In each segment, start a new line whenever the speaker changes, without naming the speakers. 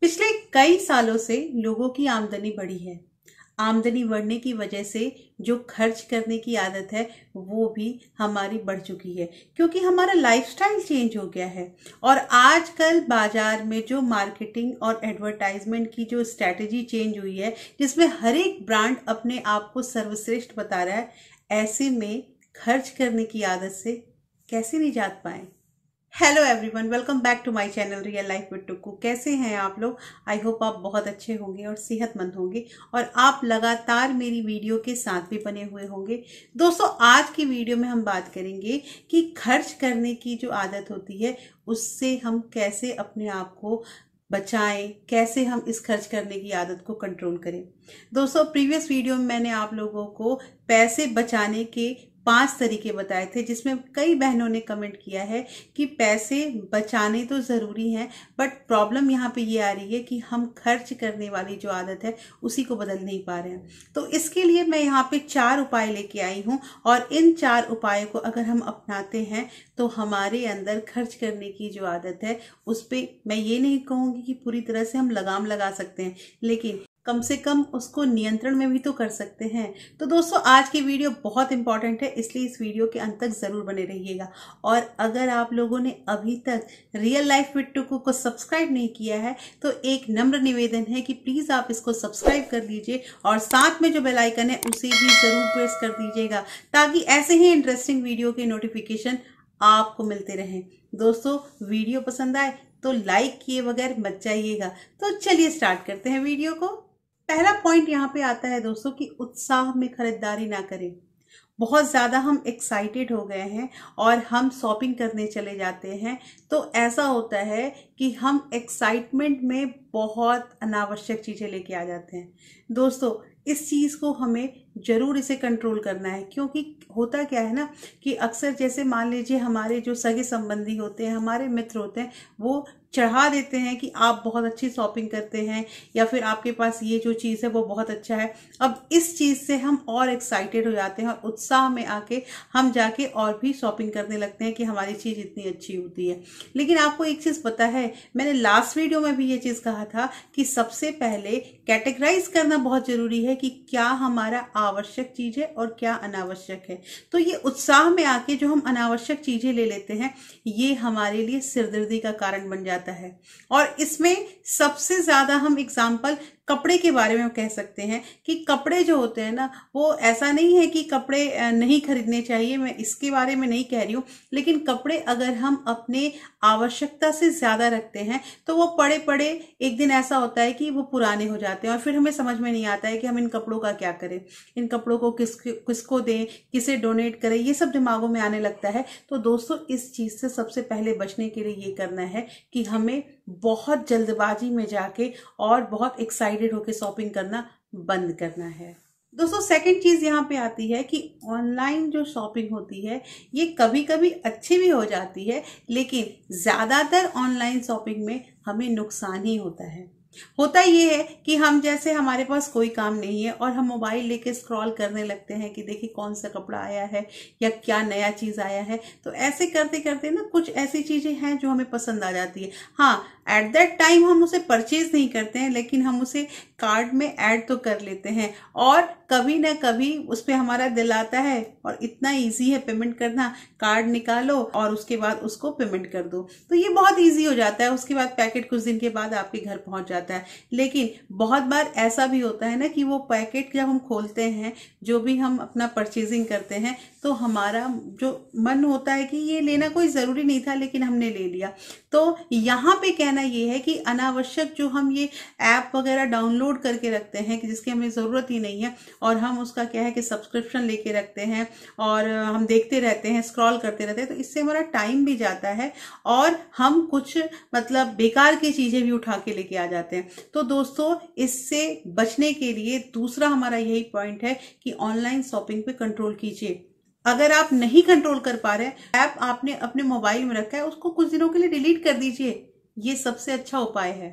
पिछले कई सालों से लोगों की आमदनी बढ़ी है। आमदनी बढ़ने की वजह से जो खर्च करने की आदत है वो भी हमारी बढ़ चुकी है, क्योंकि हमारा लाइफस्टाइल चेंज हो गया है। और आजकल बाजार में जो मार्केटिंग और एडवर्टाइजमेंट की जो स्ट्रैटेजी चेंज हुई है, जिसमें हर एक ब्रांड अपने आप को सर्वश्रेष्ठ बता रहा है, ऐसे में खर्च करने की आदत से कैसे निजात पाएं। Hello everyone, welcome back to my channel real life with Tukku. कैसे हैं आप लोग? आई होप आप बहुत अच्छे होंगे और सेहतमंद होंगे और आप लगातार मेरी वीडियो के साथ भी बने हुए होंगे। दोस्तों, आज की वीडियो में हम बात करेंगे कि खर्च करने की जो आदत होती है उससे हम कैसे अपने आप को बचाएं, कैसे हम इस खर्च करने की आदत को कंट्रोल करें। दोस्तों, प्रीवियस वीडियो में मैंने आप लोगों को पैसे बचाने के 5 तरीके बताए थे, जिसमें कई बहनों ने कमेंट किया है कि पैसे बचाने तो ज़रूरी हैं, बट प्रॉब्लम यहाँ पे ये आ रही है कि हम खर्च करने वाली जो आदत है उसी को बदल नहीं पा रहे हैं। तो इसके लिए मैं यहाँ पे 4 उपाय लेके आई हूँ और इन 4 उपायों को अगर हम अपनाते हैं तो हमारे अंदर खर्च करने की जो आदत है उस पर मैं ये नहीं कहूँगी कि पूरी तरह से हम लगाम लगा सकते हैं, लेकिन कम से कम उसको नियंत्रण में भी तो कर सकते हैं। तो दोस्तों, आज की वीडियो बहुत इंपॉर्टेंट है, इसलिए इस वीडियो के अंत तक जरूर बने रहिएगा। और अगर आप लोगों ने अभी तक रियल लाइफ विद टुक्कू को सब्सक्राइब नहीं किया है तो एक नम्र निवेदन है कि प्लीज आप इसको सब्सक्राइब कर लीजिए और साथ में जो बेल आइकन है उसे भी जरूर प्रेस कर दीजिएगा, ताकि ऐसे ही इंटरेस्टिंग वीडियो के नोटिफिकेशन आपको मिलते रहें। दोस्तों, वीडियो पसंद आए तो लाइक किए बगैर मत जाइएगा। तो चलिए स्टार्ट करते हैं वीडियो को। पहला पॉइंट यहाँ पे आता है दोस्तों कि उत्साह में खरीदारी ना करें। बहुत ज़्यादा हम एक्साइटेड हो गए हैं और हम शॉपिंग करने चले जाते हैं, तो ऐसा होता है कि हम एक्साइटमेंट में बहुत अनावश्यक चीज़ें लेके आ जाते हैं। दोस्तों, इस चीज़ को हमें ज़रूर इसे कंट्रोल करना है, क्योंकि होता क्या है ना कि अक्सर जैसे मान लीजिए हमारे जो सगे संबंधी होते हैं, हमारे मित्र होते हैं, वो चढ़ा देते हैं कि आप बहुत अच्छी शॉपिंग करते हैं या फिर आपके पास ये जो चीज़ है वो बहुत अच्छा है। अब इस चीज़ से हम और एक्साइटेड हो जाते हैं और उत्साह में आके हम जाके और भी शॉपिंग करने लगते हैं कि हमारी चीज़ इतनी अच्छी होती है। लेकिन आपको एक चीज़ पता है, मैंने लास्ट वीडियो में भी ये चीज़ कहा था कि सबसे पहले कैटेगराइज करना बहुत ज़रूरी है कि क्या हमारा आवश्यक चीज़ है और क्या अनावश्यक है। तो ये उत्साह में आके जो हम अनावश्यक चीज़ें ले लेते हैं, ये हमारे लिए सिरदर्दी का कारण बन जाता है। और इसमें सबसे ज्यादा हम एग्जाम्पल कपड़े के बारे में कह सकते हैं कि कपड़े जो होते हैं ना, वो ऐसा नहीं है कि कपड़े नहीं खरीदने चाहिए, मैं इसके बारे में नहीं कह रही हूँ, लेकिन कपड़े अगर हम अपने आवश्यकता से ज्यादा रखते हैं तो वो पड़े पड़े एक दिन ऐसा होता है कि वो पुराने हो जाते हैं और फिर हमें समझ में नहीं आता है कि हम इन कपड़ों का क्या करें, इन कपड़ों को किसको दें, किसे डोनेट करें, ये सब दिमागों में आने लगता है। तो दोस्तों, इस चीज से सबसे पहले बचने के लिए ये करना है कि हमें बहुत जल्दबाजी में जाके और बहुत एक्साइटेड होकर शॉपिंग करना बंद करना है। दोस्तों, सेकंड चीज यहाँ पे आती है कि ऑनलाइन जो शॉपिंग होती है ये कभी कभी अच्छी भी हो जाती है, लेकिन ज्यादातर ऑनलाइन शॉपिंग में हमें नुकसान ही होता है। होता ये है कि हम जैसे हमारे पास कोई काम नहीं है और हम मोबाइल लेके स्क्रॉल करने लगते हैं कि देखिए कौन सा कपड़ा आया है या क्या नया चीज आया है। तो ऐसे करते करते ना कुछ ऐसी चीजें हैं जो हमें पसंद आ जाती है। हाँ, एट दैट टाइम हम उसे परचेज नहीं करते हैं, लेकिन हम उसे कार्ड में ऐड तो कर लेते हैं और कभी ना कभी उस पर हमारा दिल आता है और इतना इजी है पेमेंट करना, कार्ड निकालो और उसके बाद उसको पेमेंट कर दो, तो ये बहुत इजी हो जाता है। उसके बाद पैकेट कुछ दिन के बाद आपके घर पहुंच जाता है। लेकिन बहुत बार ऐसा भी होता है ना कि वो पैकेट जब हम खोलते हैं, जो भी हम अपना परचेजिंग करते हैं, तो हमारा जो मन होता है कि ये लेना कोई जरूरी नहीं था लेकिन हमने ले लिया। तो यहाँ पे कहना ये है कि अनावश्यक जो हम ये ऐप वगैरह डाउनलोड करके रखते हैं कि जिसकी हमें जरूरत ही नहीं है, और हम उसका क्या है कि सब्सक्रिप्शन लेके रखते हैं और हम देखते रहते हैं, स्क्रॉल करते रहते हैं, तो इससे हमारा टाइम भी जाता है और हम कुछ मतलब बेकार की चीजें भी उठा के लेके आ जाते हैं। तो दोस्तों, इससे बचने के लिए दूसरा हमारा यही पॉइंट है कि ऑनलाइन शॉपिंग पे कंट्रोल कीजिए। अगर आप नहीं कंट्रोल कर पा रहे, ऐप आपने अपने मोबाइल में रखा है, उसको कुछ दिनों के लिए डिलीट कर दीजिए, ये सबसे अच्छा उपाय है।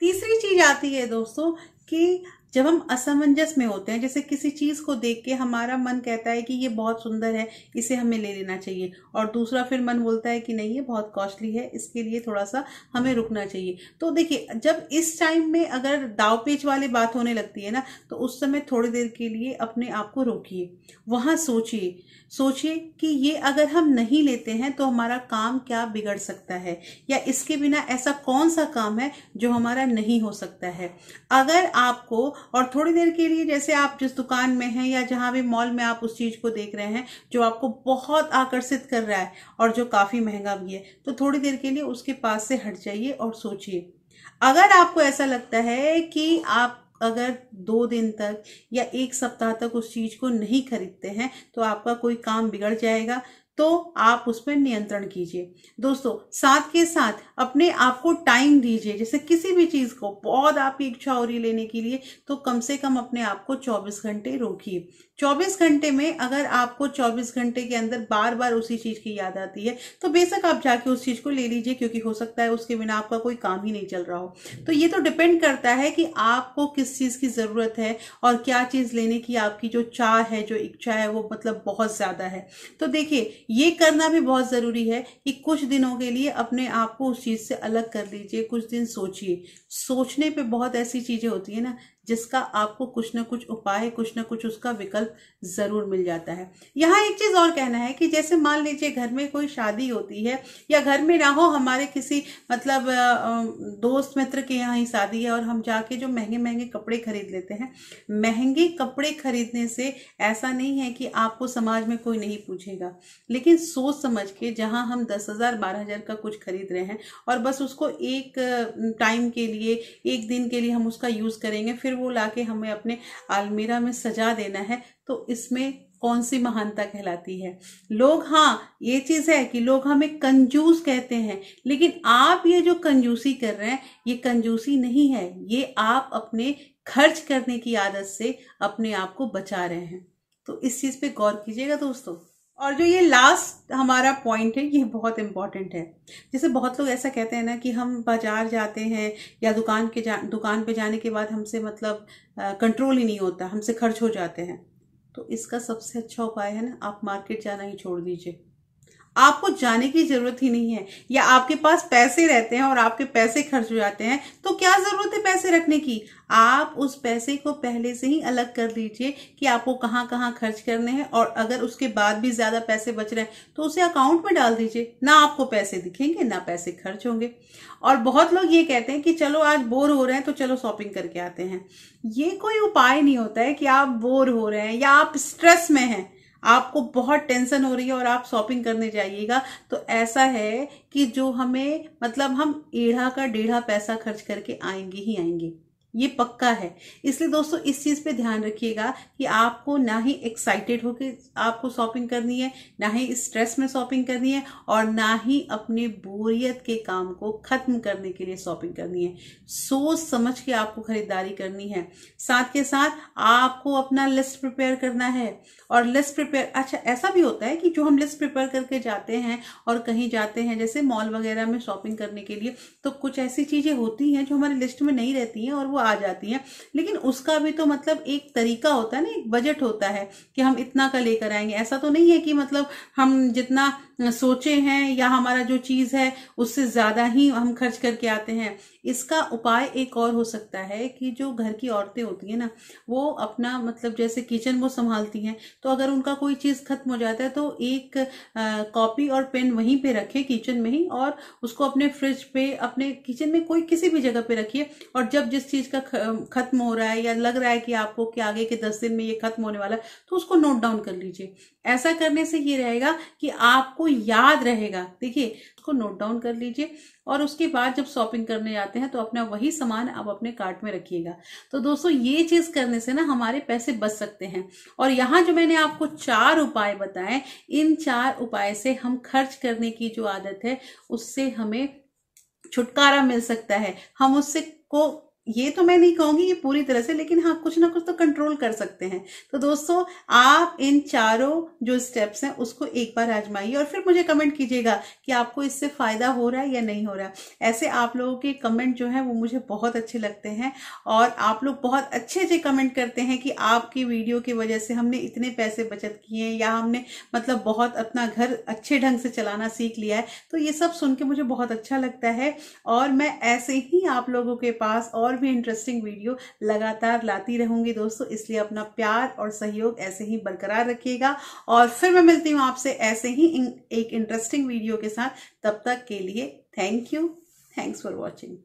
तीसरी चीज आती है दोस्तों कि जब हम असमंजस में होते हैं, जैसे किसी चीज को देख के हमारा मन कहता है कि ये बहुत सुंदर है, इसे हमें ले लेना चाहिए, और दूसरा फिर मन बोलता है कि नहीं ये बहुत कॉस्टली है, इसके लिए थोड़ा सा हमें रुकना चाहिए। तो देखिए, जब इस टाइम में अगर दाव पेच वाली बात होने लगती है ना, तो उस समय थोड़ी देर के लिए अपने आप को रोकिए, वहां सोचिए कि ये अगर हम नहीं लेते हैं तो हमारा काम क्या बिगड़ सकता है, या इसके बिना ऐसा कौन सा काम है जो हमारा नहीं हो सकता है। अगर आपको, और थोड़ी देर के लिए, जैसे आप जिस दुकान में हैं या जहां भी मॉल में आप उस चीज को देख रहे हैं जो आपको बहुत आकर्षित कर रहा है और जो काफी महंगा भी है, तो थोड़ी देर के लिए उसके पास से हट जाइए और सोचिए। अगर आपको ऐसा लगता है कि आप अगर 2 दिन तक या 1 सप्ताह तक उस चीज को नहीं खरीदते हैं तो आपका कोई काम बिगड़ जाएगा, तो आप उस पर नियंत्रण कीजिए। दोस्तों, साथ के साथ अपने आप को टाइम दीजिए। जैसे किसी भी चीज को बहुत आपकी इच्छा हो रही लेने के लिए, तो कम से कम अपने आप को 24 घंटे रोकिए। 24 घंटे में अगर आपको 24 घंटे के अंदर बार बार उसी चीज की याद आती है, तो बेशक आप जाके उस चीज को ले लीजिए, क्योंकि हो सकता है उसके बिना आपका कोई काम ही नहीं चल रहा हो। तो ये तो डिपेंड करता है कि आपको किस चीज की जरूरत है और क्या चीज लेने की आपकी जो चाह है, जो इच्छा है, वो मतलब बहुत ज्यादा है। तो देखिए, ये करना भी बहुत जरूरी है कि कुछ दिनों के लिए अपने आप को उस चीज से अलग कर लीजिए, कुछ दिन सोचिए। सोचने पे बहुत ऐसी चीजें होती है ना, जिसका आपको कुछ ना कुछ उपाय, कुछ ना कुछ उसका विकल्प जरूर मिल जाता है। यहाँ एक चीज और कहना है कि जैसे मान लीजिए घर में कोई शादी होती है, या घर में ना हो, हमारे किसी मतलब दोस्त मित्र के यहाँ ही शादी है, और हम जाके जो महंगे महंगे कपड़े खरीद लेते हैं। महंगे कपड़े खरीदने से ऐसा नहीं है कि आपको समाज में कोई नहीं पूछेगा, लेकिन सोच समझ के, जहां हम 10,000 12,000 का कुछ खरीद रहे हैं और बस उसको एक टाइम के लिए, एक दिन के लिए हम उसका यूज करेंगे, फिर वो लाके हमें अपने अलमीरा में सजा देना है, तो इसमें कौन सी महानता कहलाती है। लोग, हाँ ये चीज है कि लोग हमें कंजूस कहते हैं, लेकिन आप ये जो कंजूसी कर रहे हैं, ये कंजूसी नहीं है, ये आप अपने खर्च करने की आदत से अपने आप को बचा रहे हैं। तो इस चीज पे गौर कीजिएगा दोस्तों। और जो ये लास्ट हमारा पॉइंट है, ये बहुत इंपॉर्टेंट है। जैसे बहुत लोग ऐसा कहते हैं ना कि हम बाजार जाते हैं या दुकान पे जाने के बाद हमसे मतलब कंट्रोल ही नहीं होता, हमसे खर्च हो जाते हैं। तो इसका सबसे अच्छा उपाय है ना, आप मार्केट जाना ही छोड़ दीजिए। आपको जाने की जरूरत ही नहीं है, या आपके पास पैसे रहते हैं और आपके पैसे खर्च हो जाते हैं, तो क्या जरूरत है पैसे रखने की। आप उस पैसे को पहले से ही अलग कर लीजिए कि आपको कहाँ कहाँ खर्च करने हैं, और अगर उसके बाद भी ज्यादा पैसे बच रहे हैं तो उसे अकाउंट में डाल दीजिए। ना आपको पैसे दिखेंगे, ना पैसे खर्च होंगे। और बहुत लोग ये कहते हैं कि चलो आज बोर हो रहे हैं तो चलो शॉपिंग करके आते हैं। ये कोई उपाय नहीं होता है कि आप बोर हो रहे हैं या आप स्ट्रेस में हैं, आपको बहुत टेंशन हो रही है और आप शॉपिंग करने जाइएगा, तो ऐसा है कि जो हमें मतलब हम एढ़ा का डेढ़ा पैसा खर्च करके आएंगे ही आएंगे, ये पक्का है। इसलिए दोस्तों, इस चीज पे ध्यान रखिएगा कि आपको ना ही एक्साइटेड होकर आपको शॉपिंग करनी है, ना ही स्ट्रेस में शॉपिंग करनी है, और ना ही अपने बोरियत के काम को खत्म करने के लिए शॉपिंग करनी है। सोच समझ के आपको खरीदारी करनी है। साथ के साथ आपको अपना लिस्ट प्रिपेयर करना है। और लिस्ट प्रिपेयर, अच्छा ऐसा भी होता है कि जो हम लिस्ट प्रिपेयर करके जाते हैं और कहीं जाते हैं, जैसे मॉल वगैरह में शॉपिंग करने के लिए, तो कुछ ऐसी चीजें होती हैं जो हमारी लिस्ट में नहीं रहती हैं और वो आ जाती हैं। लेकिन उसका भी तो मतलब एक तरीका होता है ना, एक बजट होता है कि हम इतना का लेकर आएंगे। ऐसा तो नहीं है कि मतलब हम जितना सोचे हैं या हमारा जो चीज है उससे ज्यादा ही हम खर्च करके आते हैं। इसका उपाय एक और हो सकता है कि जो घर की औरतें होती हैं ना, वो अपना मतलब जैसे किचन वो संभालती हैं, तो अगर उनका कोई चीज खत्म हो जाता है तो एक कॉपी और पेन वहीं पे रखे किचन में ही, और उसको अपने फ्रिज पे, अपने किचन में कोई किसी भी जगह पे रखिए। और जब जिस चीज का खत्म हो रहा है या लग रहा है कि आपको कि आगे के 10 दिन में ये खत्म होने वाला है, तो उसको नोट डाउन कर लीजिए। ऐसा करने से ये रहेगा कि आपको याद रहेगा। देखिए, उसको नोट डाउन कर लीजिए, और उसके बाद जब शॉपिंग करने जाते हैं तो अपना वही सामान आप अपने कार्ट में रखिएगा। तो दोस्तों, ये चीज करने से ना हमारे पैसे बच सकते हैं। और यहाँ जो मैंने आपको 4 उपाय बताए, इन 4 उपाय से हम खर्च करने की जो आदत है उससे हमें छुटकारा मिल सकता है। हम उससे को ये तो मैं नहीं कहूंगी कि पूरी तरह से, लेकिन हाँ कुछ ना कुछ तो कंट्रोल कर सकते हैं। तो दोस्तों आप इन चारों जो स्टेप्स हैं उसको एक बार आजमाइए और फिर मुझे कमेंट कीजिएगा कि आपको इससे फायदा हो रहा है या नहीं हो रहा है। ऐसे आप लोगों के कमेंट जो है वो मुझे बहुत अच्छे लगते हैं और आप लोग बहुत अच्छे अच्छे कमेंट करते हैं कि आपकी वीडियो की वजह से हमने इतने पैसे बचत किए या हमने मतलब बहुत अपना घर अच्छे ढंग से चलाना सीख लिया है। तो ये सब सुन के मुझे बहुत अच्छा लगता है और मैं ऐसे ही आप लोगों के पास और भी इंटरेस्टिंग वीडियो लगातार लाती रहूंगी दोस्तों। इसलिए अपना प्यार और सहयोग ऐसे ही बरकरार रखिएगा और फिर मैं मिलती हूँ आपसे ऐसे ही एक इंटरेस्टिंग वीडियो के साथ। तब तक के लिए thank you, thanks for watching.